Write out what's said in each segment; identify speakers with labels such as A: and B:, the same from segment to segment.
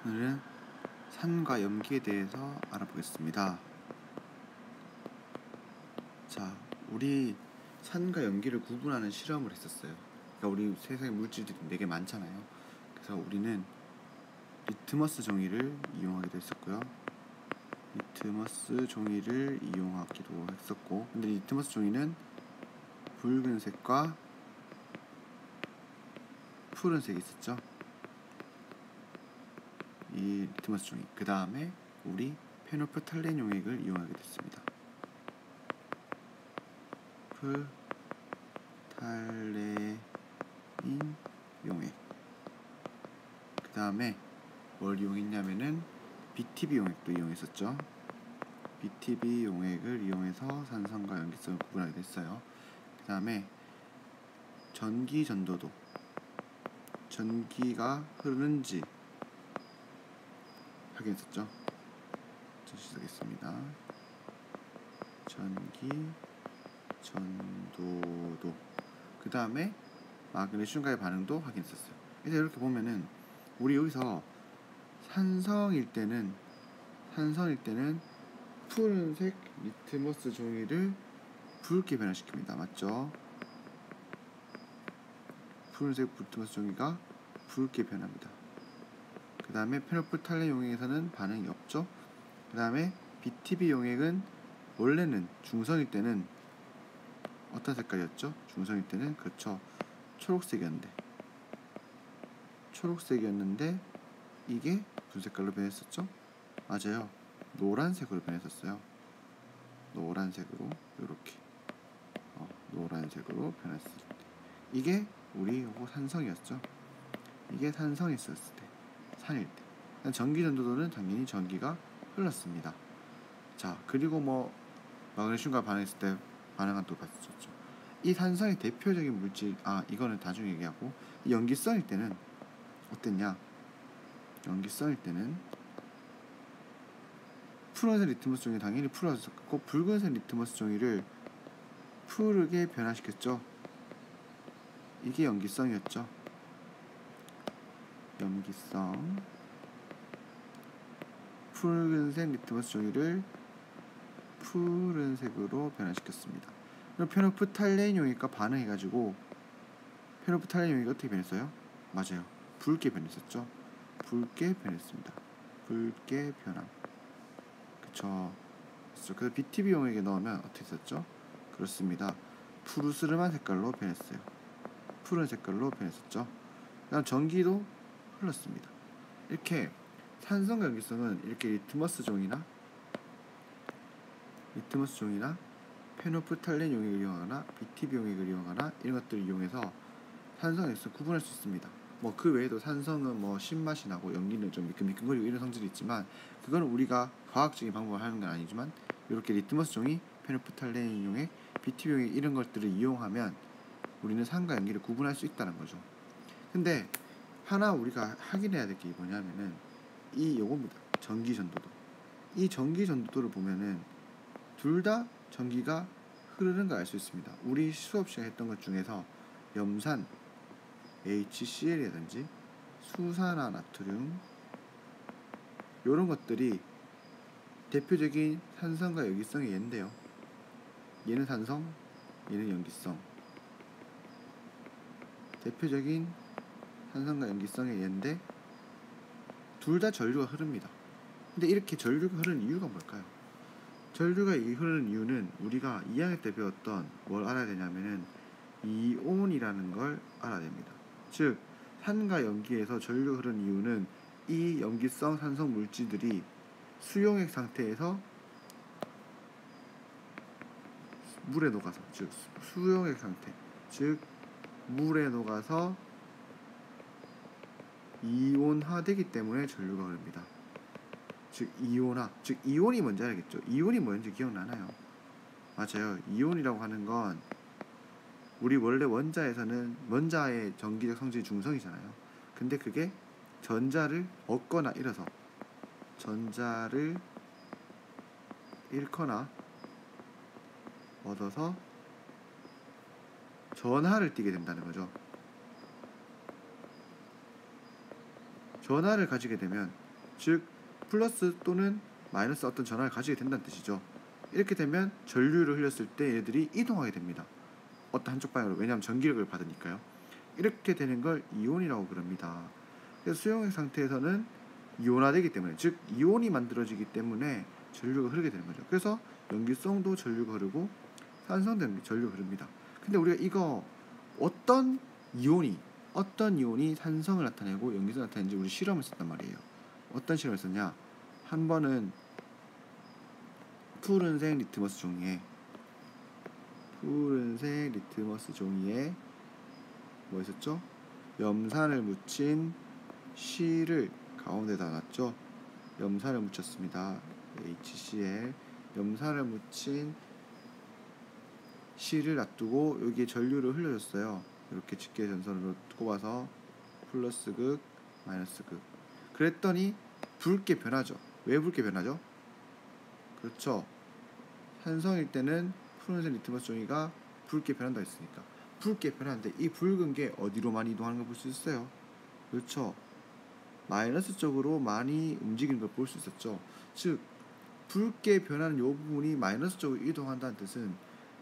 A: 오늘은 산과 염기에 대해서 알아보겠습니다. 자, 우리 산과 염기를 구분하는 실험을 했었어요. 그러니까 우리 세상에 물질들이 되게 많잖아요. 그래서 우리는 리트머스 종이를 이용하기도 했었고요. 리트머스 종이를 이용하기도 했었고, 근데 리트머스 종이는 붉은색과 푸른색이 있었죠. 이 리트머스 종이. 그 다음에 우리 페노프탈렌 용액을 이용하게 됐습니다. 탈레인 용액. 그 다음에 뭘 이용했냐면은 BTB 용액도 이용했었죠. BTB 용액을 이용해서 산성과 염기성을 구분하게 됐어요. 그 다음에 전기 전도도, 전기가 흐르는지 확인했었죠. 시작했습니다. 전기 전도도. 그 다음에 마그네슘과의 반응도 확인했었어요. 그래서 이렇게 보면은 우리 여기서 산성일 때는 푸른색 리트머스 종이를 붉게 변화시킵니다. 맞죠? 푸른색 리트머스 종이가 붉게 변합니다. 그 다음에 페노프탈렌 용액에서는 반응이 없죠. 그 다음에 BTB 용액은 원래는 중성일 때는 어떤 색깔이었죠? 중성일 때는 그렇죠. 초록색이었는데 이게 무슨 색깔로 변했었죠? 맞아요. 노란색으로 변했었어요. 노란색으로 이렇게 노란색으로 변했을 때 이게 우리 요거 산성이었죠. 이게 산성이 있었을 때, 산일 때. 전기 전도도는 당연히 전기가 흘렀습니다. 자, 그리고 마그네슘과 반응했을 때 반응한 또 봤었죠. 이 산성의 대표적인 물질, 이거는 나중에 얘기하고, 이 염기성일 때는 어땠냐? 염기성일 때는 푸른색 리트머스 종이 당연히 푸르졌고, 붉은색 리트머스 종이를 푸르게 변화시켰죠. 이게 염기성이었죠. 염기성. 붉은색 리트머스 종이를 푸른색으로 변화시켰습니다. 그럼 페노프탈렌 용액과 반응해가지고 페노프탈렌 용액이 어떻게 변했어요? 맞아요. 붉게 변했었죠. 붉게 변했습니다. 붉게 변함. 그쵸. 그래서 BTB 용액에 넣으면 어떻게 됐었죠? 그렇습니다. 푸르스름한 색깔로 변했어요. 푸른 색깔로 변했었죠. 그다음 전기도 흘렀습니다. 이렇게 산성과 염기성은 이렇게 리트머스 종이나 페노프탈렌 용액을 이용하거나 BTB 용액을 이용하거나 이런 것들을 이용해서 산성과 염기성을 구분할 수 있습니다. 그 외에도 산성은 신맛이 나고 염기는 좀 미끈미끈거리고 이런 성질이 있지만, 그거는 우리가 과학적인 방법을 하는 건 아니지만, 이렇게 리트머스 종이, 페노프탈렌 용액, BTB 용액 이런 것들을 이용하면 우리는 산과 염기를 구분할 수 있다는 거죠. 근데 하나 우리가 확인해야 될 게 뭐냐면은 요겁니다. 전기 전도도. 이 전기 전도도를 보면은 둘 다 전기가 흐르는 걸 알 수 있습니다. 우리 수업 시간에 했던 것 중에서 염산 HCl이라든지 수산화나트륨 이런 것들이 대표적인 산성과 염기성의 예인데요. 얘는 산성, 얘는 염기성. 대표적인 산성과 염기성의 예인데 둘 다 전류가 흐릅니다. 근데 이렇게 전류가 흐르는 이유가 뭘까요? 전류가 흐르는 이유는 우리가 2학년 때 배웠던 뭘 알아야 되냐면은 이온이라는 걸 알아야 됩니다. 즉 산과 염기에서 전류가 흐르는 이유는 이 염기성 산성 물질들이 수용액 상태에서 물에 녹아서, 즉 수용액 상태, 즉 물에 녹아서 이온화되기 때문에 전류가 흐릅니다. 즉 이온화, 즉 이온이 뭔지 알겠죠? 이온이 뭔지 기억나나요? 맞아요. 이온이라고 하는 건 우리 원래 원자의 전기적 성질이 중성이잖아요. 근데 그게 전자를 얻거나 잃어서, 전자를 잃거나 얻어서 전하를 띠게 된다는 거죠. 전하를 가지게 되면 즉 플러스 또는 마이너스 어떤 전하를 가지게 된다는 뜻이죠. 이렇게 되면 전류를 흘렸을 때 얘들이 이동하게 됩니다. 어떤 한쪽 방향으로. 왜냐하면 전기력을 받으니까요. 이렇게 되는 걸 이온이라고 부릅니다. 그래서 수용액 상태에서는 이온화되기 때문에, 즉 이온이 만들어지기 때문에 전류가 흐르게 되는 거죠. 그래서 염기성도 전류가 흐르고 산성도 전류가 흐릅니다. 근데 우리가 이거 어떤 이온이 산성을 나타내고 염기성을 나타내는지 우리 실험을 썼단 말이에요. 어떤 실험을 썼냐? 한 번은 푸른색 리트머스 종이에 뭐 있었죠? 염산을 묻힌 실을 가운데다 놨죠. 염산을 묻혔습니다. HCl 염산을 묻힌 실을 놔두고 여기에 전류를 흘려줬어요. 이렇게 직계 전선으로 꼽아서 플러스극, 마이너스극. 그랬더니 붉게 변하죠. 왜 붉게 변하죠? 그렇죠. 산성일 때는 푸른색 리트머스 종이가 붉게 변한다 했으니까. 붉게 변하는데 이 붉은 게 어디로 많이 이동하는 걸 볼 수 있어요? 그렇죠. 마이너스 쪽으로 많이 움직이는 걸 볼 수 있었죠. 즉 붉게 변하는 이 부분이 마이너스 쪽으로 이동한다는 뜻은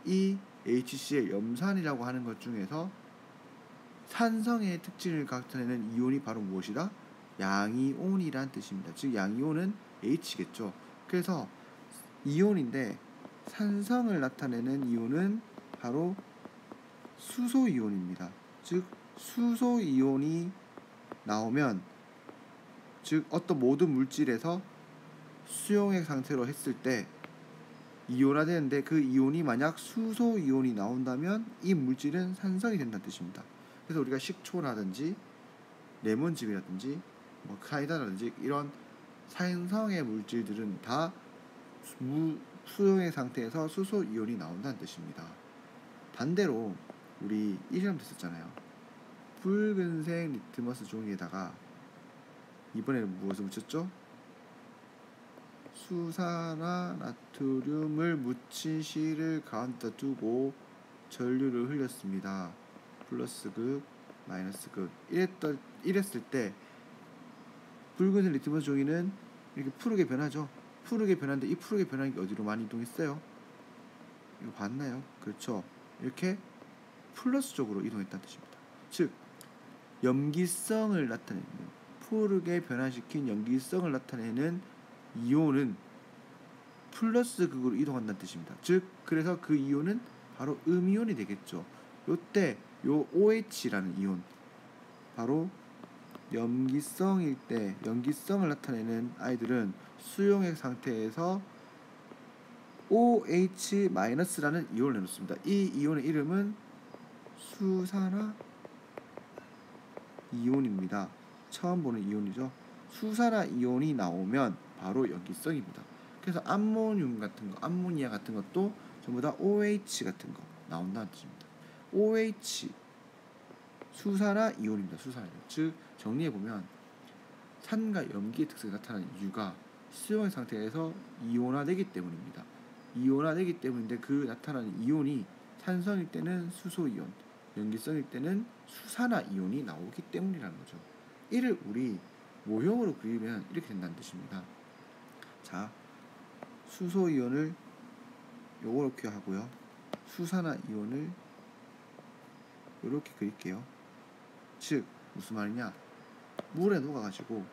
A: 이 HCl 염산이라고 하는 것 중에서 산성의 특징을 나타내는 이온이 바로 무엇이다? 양이온이란 뜻입니다. 즉 양이온은 H겠죠. 그래서 이온인데 산성을 나타내는 이온은 바로 수소이온입니다. 즉 수소이온이 나오면, 즉 어떤 모든 물질에서 수용액 상태로 했을 때 이온화되는데 그 이온이 만약 수소이온이 나온다면 이 물질은 산성이 된다는 뜻입니다. 그래서 우리가 식초라든지 레몬즙이라든지 뭐 사이다라든지 이런 산성의 물질들은 다 수용액 상태에서 수소이온이 나온다는 뜻입니다. 반대로 우리 이 실험도 했었잖아요. 붉은색 리트머스 종이에다가 이번에는 무엇을 묻혔죠? 수산화 나트륨을 묻힌 실을 가운데다 두고 전류를 흘렸습니다. 플러스극, 마이너스극. 이랬을 때 붉은색 리트머스 종이는 이렇게 푸르게 변하죠. 푸르게 변하는데 이 푸르게 변하는 게 어디로 많이 이동했어요? 이거 봤나요? 그렇죠. 이렇게 플러스 쪽으로 이동했다는 뜻입니다. 즉 염기성을 나타내는, 푸르게 변화시킨 염기성을 나타내는 이온은 플러스 극으로 이동한다는 뜻입니다. 즉 그래서 그 이온은 바로 음이온이 되겠죠. 요때 요 OH라는 이온, 바로 염기성일 때 염기성을 나타내는 아이들은 수용액 상태에서 OH-라는 이온을 내놓습니다. 이 이온의 이름은 수산화 이온입니다. 처음 보는 이온이죠. 수산화 이온이 나오면 바로 염기성입니다. 그래서 암모늄 같은 거, 암모니아 같은 것도 전부 다 OH 같은 거 나온다는 뜻입니다. OH 수산화 이온입니다. 수산화 이온. 즉 정리해 보면 산과 염기의 특성이 나타나는 이유가 수용액 상태에서 이온화되기 때문입니다. 이온화되기 때문인데 그 나타나는 이온이 산성일 때는 수소이온, 염기성일 때는 수산화 이온이 나오기 때문이라는 거죠. 이를 우리 모형으로 그리면 이렇게 된다는 뜻입니다. 자, 수소이온을 요렇게 하고요. 수산화 이온을 요렇게 그릴게요. 즉 무슨 말이냐? 물에 녹아가지고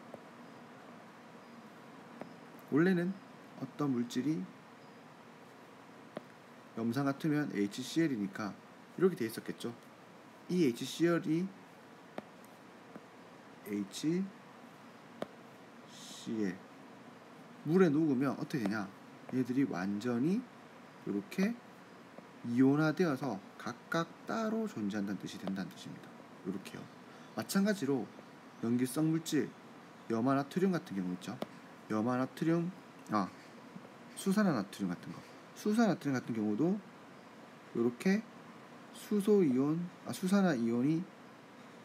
A: 원래는 어떤 물질이 염산 같으면 HCl이니까 이렇게 돼 있었겠죠. 이 HCl이 HCl 물에 녹으면 어떻게 되냐? 얘들이 완전히 이렇게 이온화되어서 각각 따로 존재한다는 뜻이 된다는 뜻입니다. 이렇게요. 마찬가지로 염기성 물질 염화나트륨 같은 경우 있죠. 염화나트륨, 수산화나트륨 같은 거. 수산화나트륨 같은 경우도 이렇게 수산화 이온이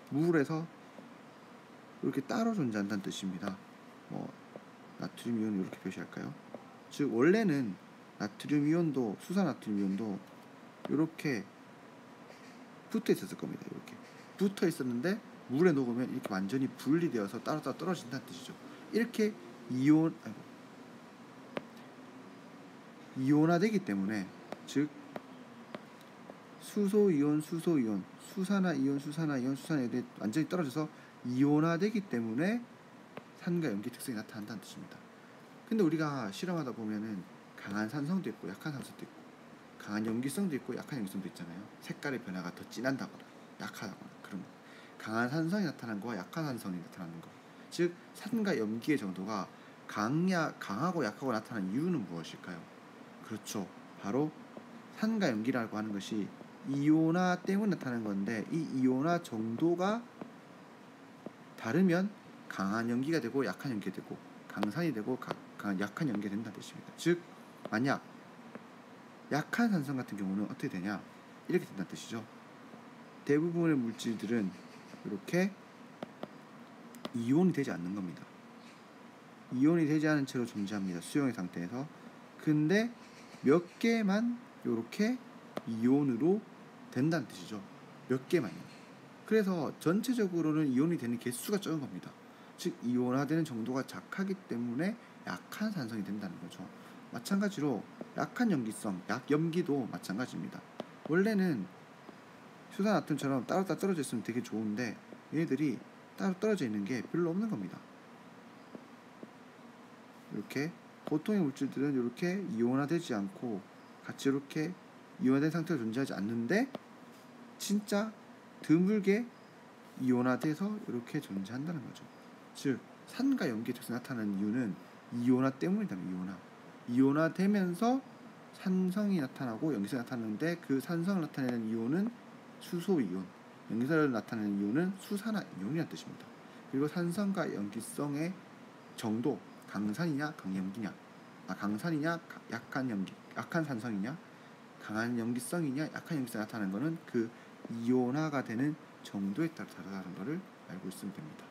A: 물에서 이렇게 따로 존재한다는 뜻입니다. 나트륨 이온을 이렇게 표시할까요? 즉 원래는 나트륨 이온도 수산나트륨 이온도 이렇게 붙어 있었을 겁니다. 이렇게 붙어 있었는데 물에 녹으면 이렇게 완전히 분리되어서 따로 떨어진다는 뜻이죠. 이렇게 이온화되기 때문에, 즉 수소이온, 수산화이온, 수산화이온이 완전히 떨어져서 이온화되기 때문에 산과 염기 특성이 나타난다는 뜻입니다. 근데 우리가 실험하다 보면은 강한 산성도 있고 약한 산성도 있고, 강한 염기성도 있고 약한 염기성도 있잖아요. 색깔의 변화가 더 진한다거나 약하다거나 그런 거. 강한 산성이 나타나는 거와 약한 산성이 나타나는 거. 즉 산과 염기의 정도가 강하고 약하고 나타나는 이유는 무엇일까요? 그렇죠. 바로 산과 염기라고 하는 것이 이온화 때문에 나타나는 건데, 이 이온화 정도가 다르면 강한 염기가 되고 약한 염기가 되고, 강산이 되고 약한 염기가 된다는 뜻입니다. 즉 만약 약한 산성 같은 경우는 어떻게 되냐, 이렇게 된다는 뜻이죠. 대부분의 물질들은 이렇게 이온이 되지 않는 겁니다. 이온이 되지 않은 채로 존재합니다. 수용의 상태에서. 근데 몇 개만 이렇게 이온으로 된다는 뜻이죠. 몇 개만요. 그래서 전체적으로는 이온이 되는 개수가 적은 겁니다. 즉 이온화되는 정도가 작하기 때문에 약한 산성이 된다는 거죠. 마찬가지로 약한 염기성, 약염기도 마찬가지입니다. 원래는 수산화탄처럼 따로따로 떨어져 있으면 되게 좋은데 얘네들이 따로 떨어져 있는 게 별로 없는 겁니다. 이렇게 보통의 물질들은 이렇게 이온화되지 않고 같이 이렇게 이온화된 상태로 존재하지 않는데, 진짜 드물게 이온화돼서 이렇게 존재한다는 거죠. 즉 산과 염기의 특성이 나타나는 이유는 이온화 때문이다. 이온화되면서 산성이 나타나고 염기성이 나타나는데, 그 산성을 나타내는 이온은 수소이온, 염기성을 나타내는 이온은 수산화이온이라는 뜻입니다. 그리고 산성과 염기성의 정도, 강산이냐 강염기냐, 강산이냐 약한 산성이냐, 강한 염기성이냐 약한 염기성이 나타나는 것은 그 이온화가 되는 정도에 따라 다르다는 것을 알고 있으면 됩니다.